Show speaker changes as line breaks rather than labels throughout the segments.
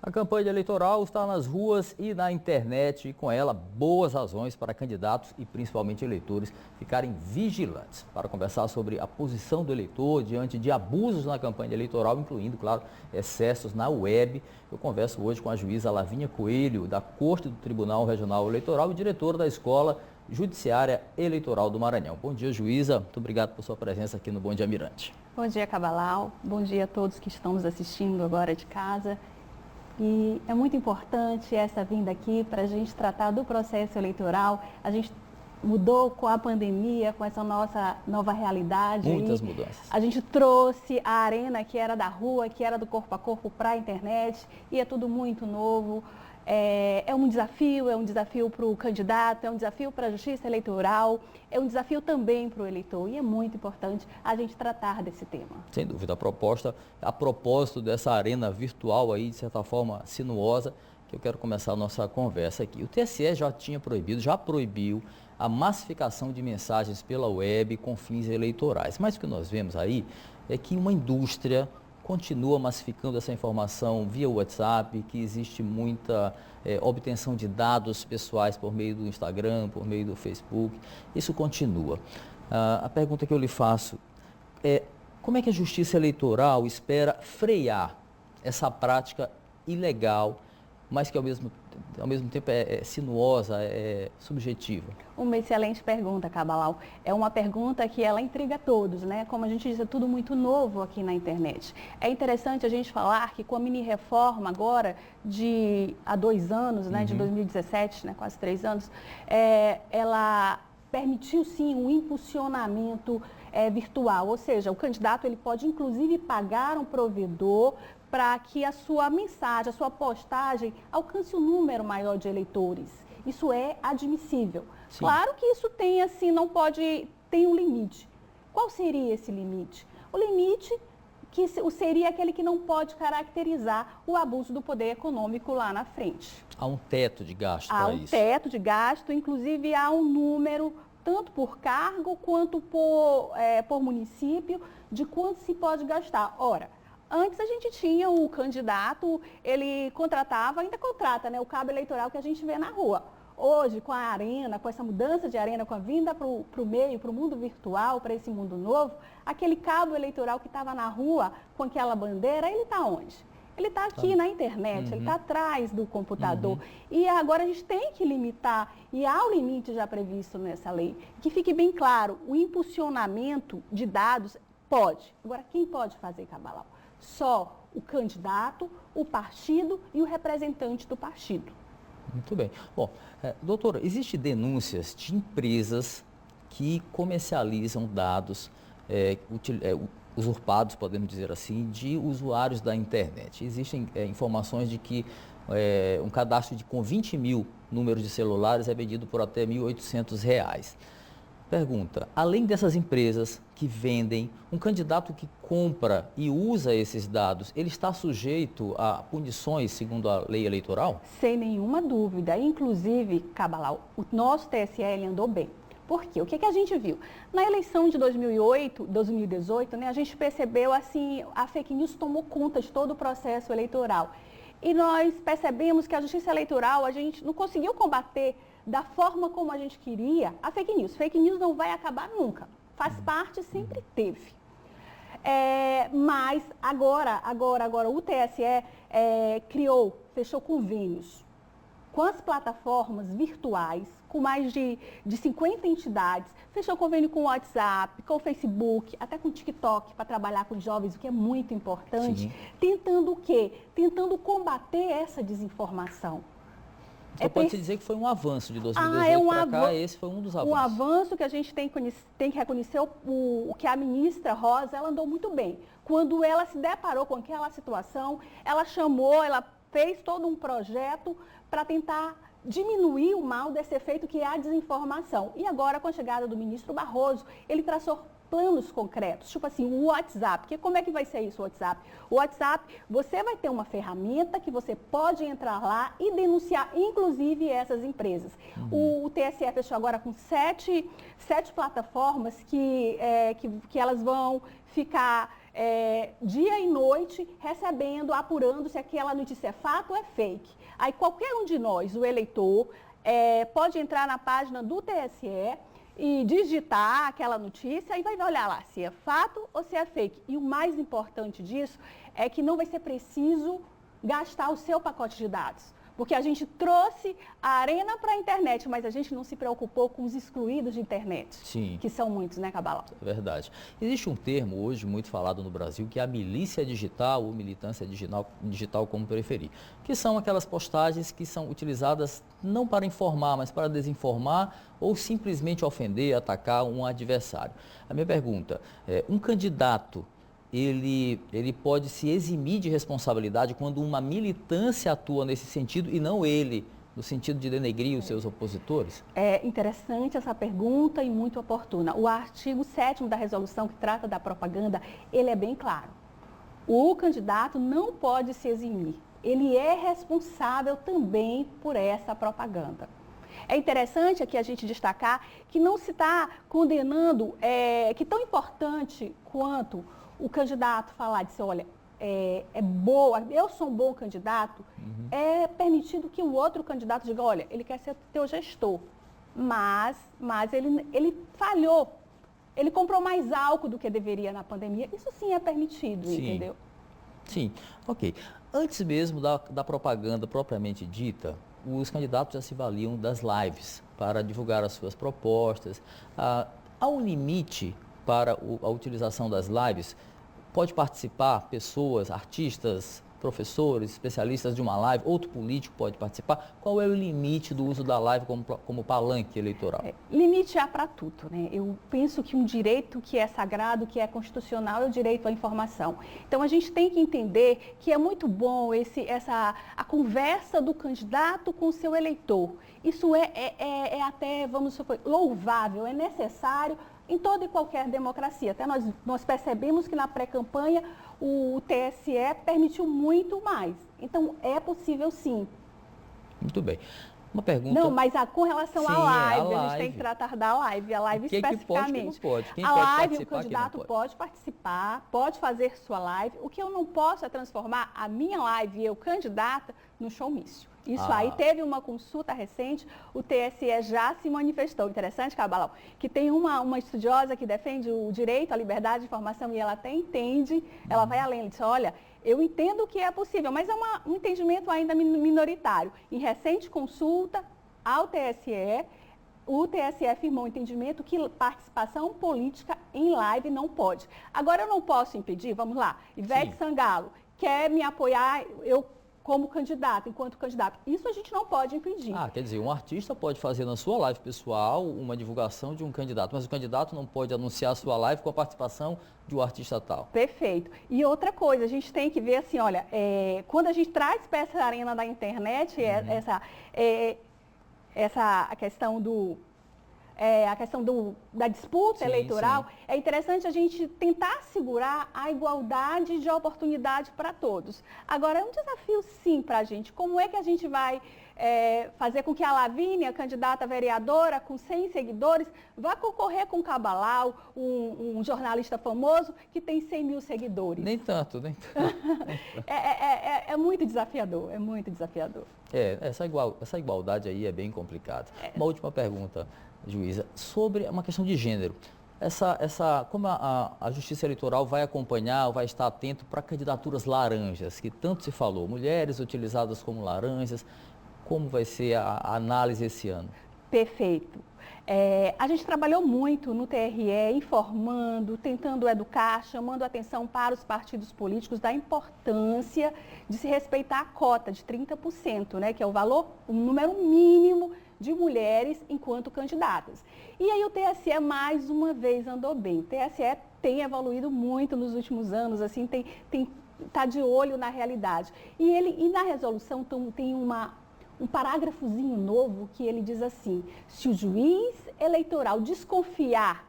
A campanha eleitoral está nas ruas e na internet e com ela boas razões para candidatos e principalmente eleitores ficarem vigilantes. Para conversar sobre a posição do eleitor diante de abusos na campanha eleitoral, incluindo, claro, excessos na web, eu converso hoje com a juíza Lavínia Coelho, da Corte do Tribunal Regional Eleitoral e diretora da Escola Judiciária Eleitoral do Maranhão. Bom dia, juíza. Muito obrigado por sua presença aqui no Bom Dia Mirante.
Bom dia, Cabalau. Bom dia a todos que estão nos assistindo agora de casa. E é muito importante essa vinda aqui para a gente tratar do processo eleitoral. A gente mudou com a pandemia, com essa nossa nova realidade.
Muitas mudanças.
A gente trouxe a arena que era da rua, que era do corpo a corpo para a internet, e é tudo muito novo. É um desafio para o candidato, é um desafio para a justiça eleitoral, é um desafio também para o eleitor. E é muito importante a gente tratar desse tema.
Sem dúvida, a propósito dessa arena virtual aí, de certa forma sinuosa, que eu quero começar a nossa conversa aqui. O TSE já proibiu a massificação de mensagens pela web com fins eleitorais. Mas o que nós vemos aí é que uma indústria continua massificando essa informação via WhatsApp, que existe muita obtenção de dados pessoais por meio do Instagram, por meio do Facebook. Isso continua. A pergunta que eu lhe faço é: como é que a Justiça Eleitoral espera frear essa prática ilegal, mas que ao mesmo tempo é sinuosa, é subjetiva?
Uma excelente pergunta, Cabalau. É uma pergunta que ela intriga a todos, né? Como a gente diz, é tudo muito novo aqui na internet. É interessante a gente falar que com a mini reforma agora, há 2 anos, né, de 2017, né, quase 3 anos, ela permitiu sim um impulsionamento virtual, ou seja, o candidato ele pode inclusive pagar um provedor para que a sua mensagem, a sua postagem alcance um número maior de eleitores. Isso é admissível. Sim. Claro que isso tem um limite. Qual seria esse limite? O limite seria aquele que não pode caracterizar o abuso do poder econômico lá na frente.
Há um teto de gasto para isso?
Há um teto de gasto, inclusive há um número, tanto por cargo quanto por município, de quanto se pode gastar. Ora, antes a gente tinha o candidato, ele ainda contrata, né, o cabo eleitoral que a gente vê na rua. Hoje, com a arena, com essa mudança de arena, com a vinda para o meio, para o mundo virtual, para esse mundo novo, aquele cabo eleitoral que estava na rua com aquela bandeira, ele está onde? Ele está aqui na internet, ele está atrás do computador. E agora a gente tem que limitar, e há um limite já previsto nessa lei. Que fique bem claro, o impulsionamento de dados pode. Agora, quem pode fazer, Cabalau? Só o candidato, o partido e o representante do partido.
Muito bem. Bom, doutora, existem denúncias de empresas que comercializam dados usurpados, podemos dizer assim, de usuários da internet. Existem informações de que um cadastro com 20 mil números de celulares é vendido por até R$ 1.800. Pergunta: além dessas empresas que vendem, um candidato que compra e usa esses dados, ele está sujeito a punições segundo a lei eleitoral?
Sem nenhuma dúvida. Inclusive, Cabalau, o nosso TSE ele andou bem. Por quê? O que a gente viu? Na eleição de 2018, né, a gente percebeu assim, a fake news tomou conta de todo o processo eleitoral. E nós percebemos que a justiça eleitoral, a gente não conseguiu combater da forma como a gente queria a fake news. Fake news não vai acabar nunca. Faz parte, sempre teve. Mas agora o TSE fechou convênios com as plataformas virtuais, com mais de 50 entidades, fechou convênio com o WhatsApp, com o Facebook, até com o TikTok, para trabalhar com jovens, o que é muito importante. Sim. Tentando o quê? Tentando combater essa desinformação.
Então pode-se dizer que foi um avanço de 2018 para cá, esse foi um dos avanços.
Um avanço que a gente tem que reconhecer, o que a ministra Rosa, ela andou muito bem. Quando ela se deparou com aquela situação, ela fez todo um projeto para tentar diminuir o mal desse efeito que é a desinformação. E agora, com a chegada do ministro Barroso, ele traçou planos concretos, tipo assim, o WhatsApp. Como é que vai ser isso, o WhatsApp? O WhatsApp, você vai ter uma ferramenta que você pode entrar lá e denunciar, inclusive, essas empresas. O TSE fechou agora com 7 plataformas que elas vão ficar dia e noite recebendo, apurando se aquela notícia é fato ou é fake. Aí qualquer um de nós, o eleitor, pode entrar na página do TSE e digitar aquela notícia e vai olhar lá se é fato ou se é fake. E o mais importante disso é que não vai ser preciso gastar o seu pacote de dados. Porque a gente trouxe a Arena para a internet, mas a gente não se preocupou com os excluídos de internet.
Sim.
Que são muitos, né, Cabala?
É verdade. Existe um termo hoje muito falado no Brasil, que é a milícia digital ou militância digital, como preferir. Que são aquelas postagens que são utilizadas não para informar, mas para desinformar ou simplesmente ofender, atacar um adversário. A minha pergunta é, um candidato, ele pode se eximir de responsabilidade quando uma militância atua nesse sentido e não ele, no sentido de denegrir os seus opositores?
É interessante essa pergunta e muito oportuna. O artigo 7º da resolução que trata da propaganda, ele é bem claro. O candidato não pode se eximir. Ele é responsável também por essa propaganda. É interessante aqui a gente destacar que não se está condenando, que tão importante quanto o candidato falar, dizer, olha, boa, eu sou um bom candidato, é permitido que o outro candidato diga, olha, ele quer ser teu gestor, mas ele falhou, ele comprou mais álcool do que deveria na pandemia, isso sim é permitido,
Sim.
Entendeu?
Sim, ok. Antes mesmo da propaganda propriamente dita, os candidatos já se valiam das lives para divulgar as suas propostas. Há um limite para a utilização das lives? Pode participar pessoas, artistas, professores, especialistas de uma live, outro político pode participar? Qual é o limite do uso da live como palanque eleitoral?
Limite há para tudo, né? Eu penso que um direito que é sagrado, que é constitucional, é o direito à informação. Então, a gente tem que entender que é muito bom a conversa do candidato com o seu eleitor. Isso é até, vamos supor, louvável, é necessário em toda e qualquer democracia. Até nós percebemos que na pré-campanha o TSE permitiu muito mais. Então, é possível sim.
Muito bem. Uma pergunta...
Não, mas com relação
Sim,
à live,
a
a gente tem que tratar da live, a live especificamente.
Que pode? Quem
a
pode
live,
participar,
o candidato pode participar, pode fazer sua live. O que eu não posso é transformar a minha live e eu, candidata, no showmício. Isso aí teve uma consulta recente, o TSE já se manifestou. Interessante, Cabalão, que tem uma estudiosa que defende o direito à liberdade de informação e ela até entende, ela vai além, ela diz, olha, eu entendo que é possível, mas é um entendimento ainda minoritário. Em recente consulta ao TSE, o TSE afirmou o entendimento que participação política em live não pode. Agora, eu não posso impedir, vamos lá, Ivete Sangalo quer me apoiar, eu como candidato, enquanto candidato. Isso a gente não pode impedir.
Quer dizer, um artista pode fazer na sua live pessoal uma divulgação de um candidato, mas o candidato não pode anunciar a sua live com a participação de um artista tal.
Perfeito. E outra coisa, a gente tem que ver assim, olha, quando a gente traz para essa arena da internet, a questão da disputa eleitoral, sim. É interessante a gente tentar assegurar a igualdade de oportunidade para todos. Agora, é um desafio, sim, para a gente. Como é que a gente vai fazer com que a Lavínia, candidata a vereadora, com 100 seguidores, vá concorrer com o Cabalau, um jornalista famoso que tem 100 mil seguidores?
Nem tanto.
É muito desafiador, é muito desafiador.
Essa igualdade aí é bem complicada. Uma última pergunta, juíza, sobre uma questão de gênero. Como a Justiça Eleitoral vai acompanhar, vai estar atento para candidaturas laranjas, que tanto se falou, mulheres utilizadas como laranjas, como vai ser a análise esse ano?
Perfeito. A gente trabalhou muito no TRE, informando, tentando educar, chamando a atenção para os partidos políticos da importância de se respeitar a cota de 30%, né, que é o número mínimo de mulheres enquanto candidatas. E aí o TSE mais uma vez andou bem. O TSE tem evoluído muito nos últimos anos, assim, tá de olho na realidade. E na resolução tem um parágrafozinho novo que ele diz assim: se o juiz eleitoral desconfiar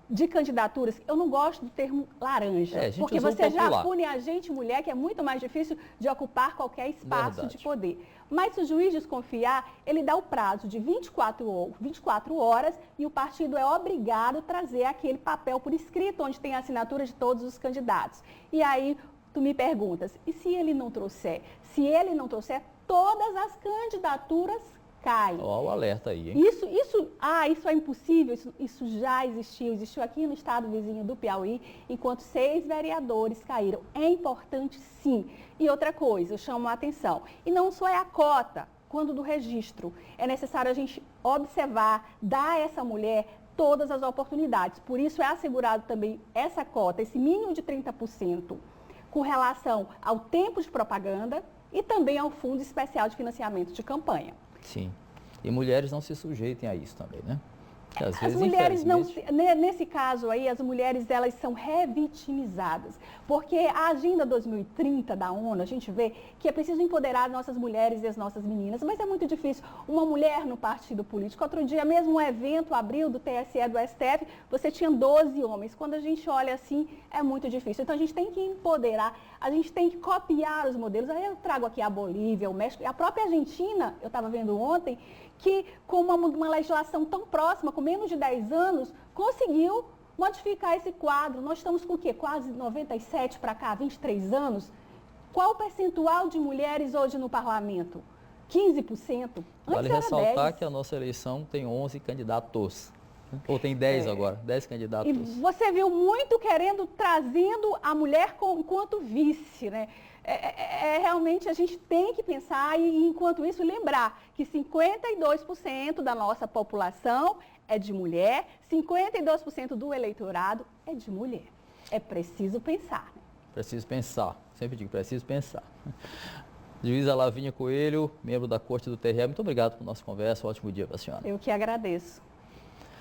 de candidaturas, eu não gosto do termo laranja, porque você já pune a gente, mulher, que é muito mais difícil de ocupar qualquer espaço de poder. Mas se o juiz desconfiar, ele dá o prazo de 24 horas e o partido é obrigado a trazer aquele papel por escrito, onde tem a assinatura de todos os candidatos. E aí, tu me perguntas, e se ele não trouxer? Se ele não trouxer, todas as candidaturas caem.
Olha o alerta aí, hein?
Isso é impossível, isso já existiu aqui no estado vizinho do Piauí, enquanto 6 vereadores caíram. É importante sim. E outra coisa, eu chamo a atenção, e não só é a cota, quando do registro, é necessário a gente observar, dar a essa mulher todas as oportunidades. Por isso é assegurado também essa cota, esse mínimo de 30%, com relação ao tempo de propaganda e também ao Fundo Especial de Financiamento de Campanha.
Sim. E mulheres não se sujeitem a isso também, né? Porque, às vezes,
mulheres não, nesse caso aí, as mulheres elas são revitimizadas, porque a Agenda 2030 da ONU, a gente vê que é preciso empoderar nossas mulheres e as nossas meninas, mas é muito difícil. Uma mulher no partido político, outro dia mesmo um evento abriu do TSE, do STF, você tinha 12 homens. Quando a gente olha assim, é muito difícil. Então a gente tem que empoderar, a gente tem que copiar os modelos. Aí eu trago aqui a Bolívia, o México, e a própria Argentina, eu estava vendo ontem, que com uma legislação tão próxima, com menos de 10 anos, conseguiu modificar esse quadro. Nós estamos com o quê? Quase 97 para cá, 23 anos. Qual o percentual de mulheres hoje no parlamento? 15%?
Vale ressaltar que a nossa eleição tem 11 candidatos. Ou tem 10 agora, 10 candidatos.
E você viu muito trazendo a mulher enquanto vice, né? Realmente a gente tem que pensar e, enquanto isso, lembrar que 52% da nossa população é de mulher, 52% do eleitorado é de mulher. É preciso pensar. Né?
Preciso pensar. Sempre digo, preciso pensar. Juíza Lavínia Coelho, membro da Corte do TRE, muito obrigado pela nossa conversa. Um ótimo dia para a senhora.
Eu que agradeço.